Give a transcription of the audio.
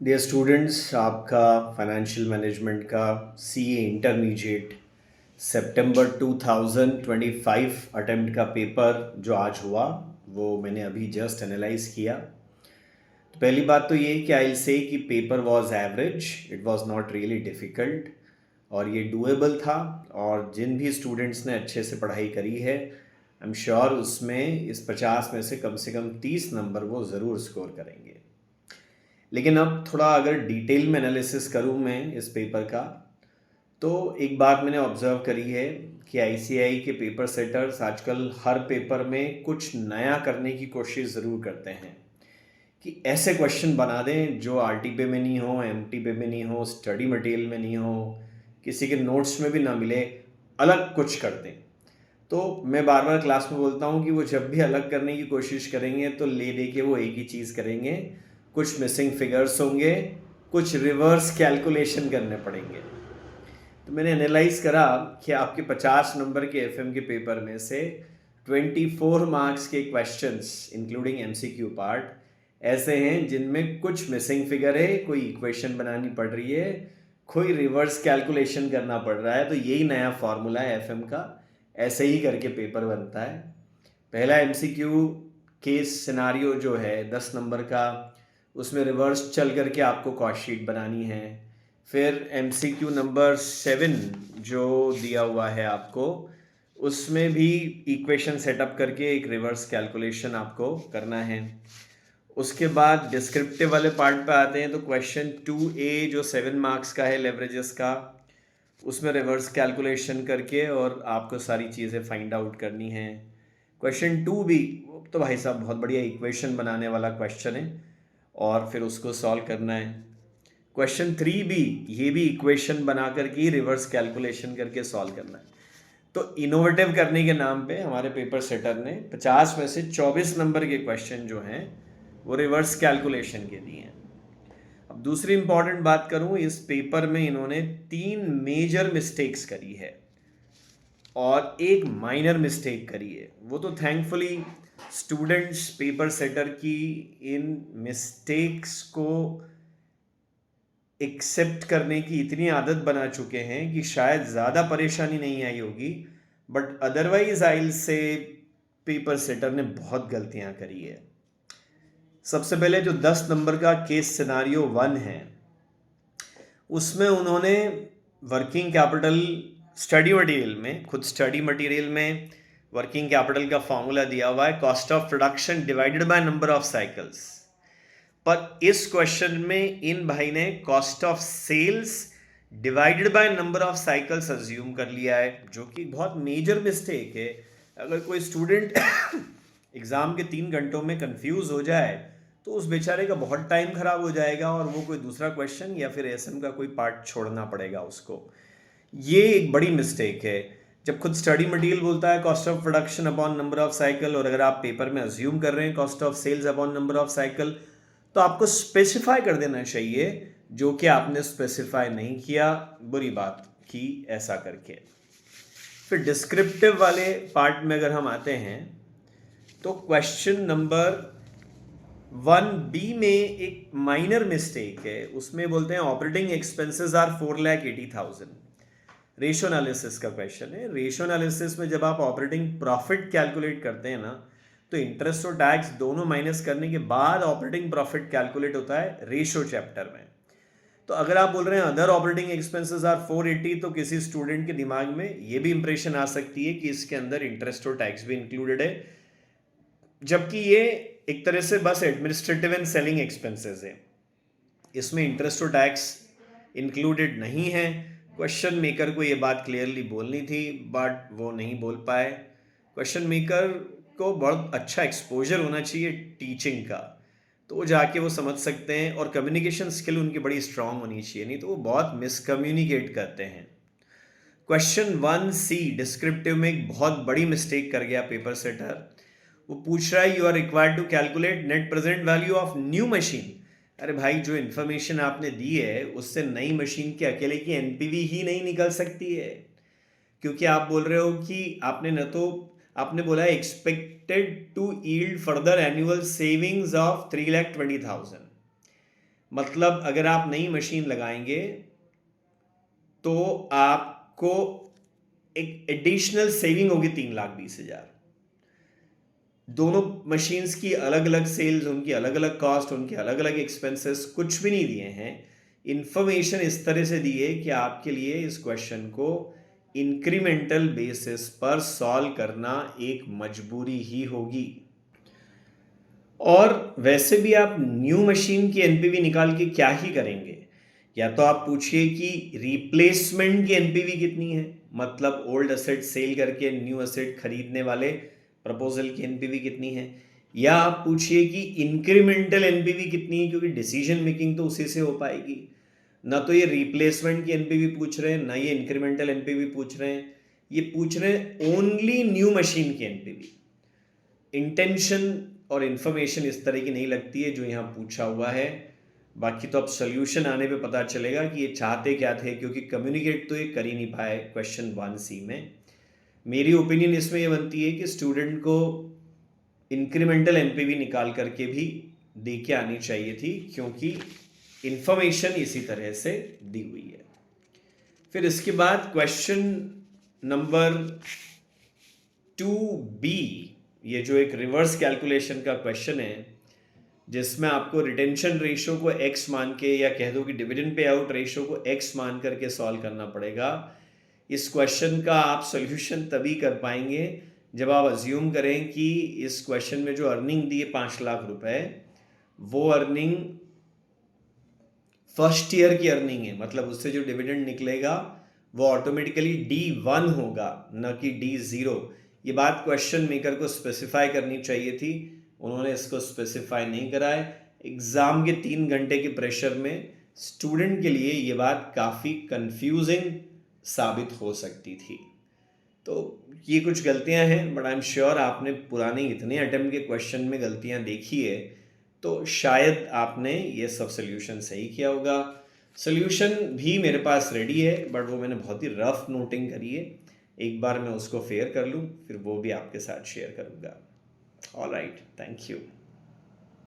Dear students, आपका financial management का CA intermediate सितंबर 2025 attempt का पेपर जो आज हुआ वो मैंने अभी जस्ट एनालाइज किया। तो पहली बात तो ये कि आई से कि paper was average, it was not really difficult और ये डूएबल था। और जिन भी स्टूडेंट्स ने अच्छे से पढ़ाई करी है, आई एम श्योर उसमें इस 50 में से कम 30 नंबर वो ज़रूर स्कोर करेंगे। लेकिन अब थोड़ा अगर डिटेल में एनालिसिस करूँ मैं इस पेपर का, तो एक बात मैंने ऑब्ज़र्व करी है कि आईसीएआई के पेपर सेटर्स आजकल हर पेपर में कुछ नया करने की कोशिश ज़रूर करते हैं कि ऐसे क्वेश्चन बना दें जो आरटी पे में नहीं हो, एमटी पे में नहीं हो, स्टडी मटेरियल में नहीं हो, किसी के नोट्स में भी ना मिले, अलग कुछ कर दें। तो मैं बार बार क्लास में बोलता हूँ कि वो जब भी अलग करने की कोशिश करेंगे तो ले दे के वो एक ही चीज़ करेंगे, कुछ मिसिंग फिगर्स होंगे, कुछ रिवर्स कैलकुलेशन करने पड़ेंगे। तो मैंने एनालाइज करा कि आपके 50 नंबर के एफएम के पेपर में से 24 मार्क्स के क्वेश्चंस इंक्लूडिंग एमसीक्यू पार्ट ऐसे हैं जिनमें कुछ मिसिंग फिगर है, कोई इक्वेशन बनानी पड़ रही है, कोई रिवर्स कैलकुलेशन करना पड़ रहा है। तो यही नया फॉर्मूला है एफएम का, ऐसे ही करके पेपर बनता है। पहला एमसीक्यू केस सिनारियो जो है 10 नंबर का, उसमें रिवर्स चल करके आपको कॉस्ट शीट बनानी है। फिर एमसीक्यू नंबर 7 जो दिया हुआ है आपको, उसमें भी इक्वेशन सेटअप करके एक रिवर्स कैलकुलेशन आपको करना है। उसके बाद डिस्क्रिप्टिव वाले पार्ट पे आते हैं तो क्वेश्चन 2A जो 7 मार्क्स का है लेवरेजेस का, उसमें रिवर्स कैलकुलेशन करके और आपको सारी चीज़ें फाइंड आउट करनी है। क्वेश्चन 2B तो भाई साहब बहुत बढ़िया इक्वेशन बनाने वाला क्वेश्चन है और फिर उसको सॉल्व करना है। क्वेश्चन 3B ये भी इक्वेशन बना करके रिवर्स कैलकुलेशन करके सॉल्व करना है। तो इनोवेटिव करने के नाम पे हमारे पेपर सेटर ने 50 में से 24 नंबर के क्वेश्चन जो हैं वो रिवर्स कैलकुलेशन के दिए हैं। अब दूसरी इंपॉर्टेंट बात करूं, इस पेपर में इन्होंने 3 मेजर मिस्टेक्स करी है और एक माइनर मिस्टेक करी है। वो तो थैंकफुली स्टूडेंट्स पेपर सेटर की इन मिस्टेक्स को एक्सेप्ट करने की इतनी आदत बना चुके हैं कि शायद ज़्यादा परेशानी नहीं आई होगी, बट अदरवाइज आई से पेपर सेटर ने बहुत गलतियां करी है। सबसे पहले जो 10 नंबर का केस सिनारियो 1 है, उसमें उन्होंने वर्किंग कैपिटल स्टडी मटेरियल में, खुद स्टडी मटेरियल में वर्किंग कैपिटल का फॉर्मूला दिया हुआ है cost of production divided by number of cycles. पर इस क्वेश्चन में इन भाई ने cost of sales divided by number of cycles assume कर लिया है, जो कि बहुत मेजर मिस्टेक है। अगर कोई स्टूडेंट एग्जाम के 3 घंटों में कंफ्यूज हो जाए तो उस बेचारे का बहुत टाइम खराब हो जाएगा और वो कोई दूसरा क्वेश्चन या फिर एसएम का कोई पार्ट छोड़ना पड़ेगा उसको। ये एक बड़ी मिस्टेक है। जब खुद स्टडी मटेरियल बोलता है cost of production upon number of cycle, और अगर आप पेपर में अज्यूम कर रहे हैं cost of sales upon number of cycle, तो आपको स्पेसिफाई कर देना चाहिए, जो कि आपने स्पेसिफाई नहीं किया। बुरी बात की ऐसा करके। फिर डिस्क्रिप्टिव वाले पार्ट में अगर हम आते हैं तो क्वेश्चन नंबर 1B में एक माइनर मिस्टेक है। उसमें बोलते हैं operating expenses are 4,80,000। Ratio analysis का क्वेश्चन है। रेशो एनालिसिस में जब आप ऑपरेटिंग प्रॉफिट कैलकुलेट करते हैं ना, तो इंटरेस्ट और टैक्स दोनों माइनस करने के बाद ऑपरेटिंग प्रॉफिट कैलकुलेट होता है रेशो चैप्टर में। तो अगर आप बोल रहे हैं अदर ऑपरेटिंग एक्सपेंसेस आर 480, तो किसी स्टूडेंट के दिमाग में ये भी इंप्रेशन आ सकती है कि इसके अंदर इंटरेस्ट और टैक्स भी इंक्लूडेड है, जबकि ये एक तरह से बस एडमिनिस्ट्रेटिव एंड सेलिंग एक्सपेंसेस है, इसमें इंटरेस्ट और टैक्स इंक्लूडेड नहीं है। क्वेश्चन मेकर को ये बात क्लियरली बोलनी थी बट वो नहीं बोल पाए। क्वेश्चन मेकर को बहुत अच्छा एक्सपोजर होना चाहिए टीचिंग का, तो वो जाके वो समझ सकते हैं, और कम्युनिकेशन स्किल उनकी बड़ी स्ट्रांग होनी चाहिए, नहीं तो वो बहुत मिसकम्युनिकेट करते हैं। क्वेश्चन 1C डिस्क्रिप्टिव में एक बहुत बड़ी मिस्टेक कर गया पेपर सेटर। वो पूछ रहा है you are required to calculate net present value of new machine. अरे भाई, जो इन्फॉर्मेशन आपने दी है उससे नई मशीन के अकेले की एनपीवी ही नहीं निकल सकती है, क्योंकि आप बोल रहे हो कि आपने न तो आपने बोला है expected to yield further annual savings of 3,20,000, मतलब अगर आप नई मशीन लगाएंगे तो आपको एक एडिशनल सेविंग होगी 3,20,000। दोनों मशीन्स की अलग अलग सेल्स, उनकी अलग अलग कॉस्ट, उनके अलग अलग एक्सपेंसेस, कुछ भी नहीं दिए हैं। इंफॉर्मेशन इस तरह से दी है कि आपके लिए इस क्वेश्चन को इंक्रीमेंटल बेसिस पर सॉल्व करना एक मजबूरी ही होगी। और वैसे भी आप न्यू मशीन की एनपीवी निकाल के क्या ही करेंगे? या तो आप पूछिए कि रिप्लेसमेंट की एनपीवी कितनी है, मतलब ओल्ड एसेट सेल करके न्यू एसेट खरीदने वाले प्रपोजल की एनपीवी कितनी है, या आप पूछिए कि इंक्रीमेंटल एनपीवी कितनी है, क्योंकि डिसीजन मेकिंग तो उसी से हो पाएगी। ना तो ये रिप्लेसमेंट की एनपीवी पूछ रहे हैं, ना ये इंक्रीमेंटल एनपीवी पूछ रहे हैं, ये पूछ रहे हैं ओनली न्यू मशीन की एनपीवी। इंटेंशन और इन्फॉर्मेशन इस तरह की नहीं लगती है जो यहाँ पूछा हुआ है। बाकी तो अब सोल्यूशन आने पे पता चलेगा कि ये चाहते क्या थे, क्योंकि कम्युनिकेट तो ये कर ही नहीं पाए क्वेश्चन 1C में। मेरी ओपिनियन इसमें ये बनती है कि स्टूडेंट को इंक्रीमेंटल एनपीवी निकाल करके भी दे के आनी चाहिए थी, क्योंकि इंफॉर्मेशन इसी तरह से दी हुई है। फिर इसके बाद क्वेश्चन नंबर 2B, ये जो एक रिवर्स कैलकुलेशन का क्वेश्चन है, जिसमें आपको रिटेंशन रेशो को x मान के, या कह दो कि डिविडेंड पे आउट रेशो को x मान करके सॉल्व करना पड़ेगा। इस क्वेश्चन का आप सोल्यूशन तभी कर पाएंगे जब आप अज्यूम करें कि इस क्वेश्चन में जो अर्निंग दी है 5 लाख रुपए, वो अर्निंग फर्स्ट ईयर की अर्निंग है। मतलब उससे जो डिविडेंड निकलेगा वो ऑटोमेटिकली D1 होगा, न कि D0। ये बात क्वेश्चन मेकर को स्पेसिफाई करनी चाहिए थी, उन्होंने इसको स्पेसिफाई नहीं करा है। एग्जाम के 3 घंटे के प्रेशर में स्टूडेंट के लिए ये बात काफ़ी कंफ्यूजिंग साबित हो सकती थी। तो ये कुछ गलतियां हैं, बट आई एम श्योर आपने पुराने इतने अटेम्प्ट के क्वेश्चन में गलतियां देखी है, तो शायद आपने ये सब सोल्यूशन सही किया होगा। सोल्यूशन भी मेरे पास रेडी है, बट वो मैंने बहुत ही रफ नोटिंग करी है। एक बार मैं उसको फेयर कर लूँ, फिर वो भी आपके साथ शेयर करूँगा। All right, thank you.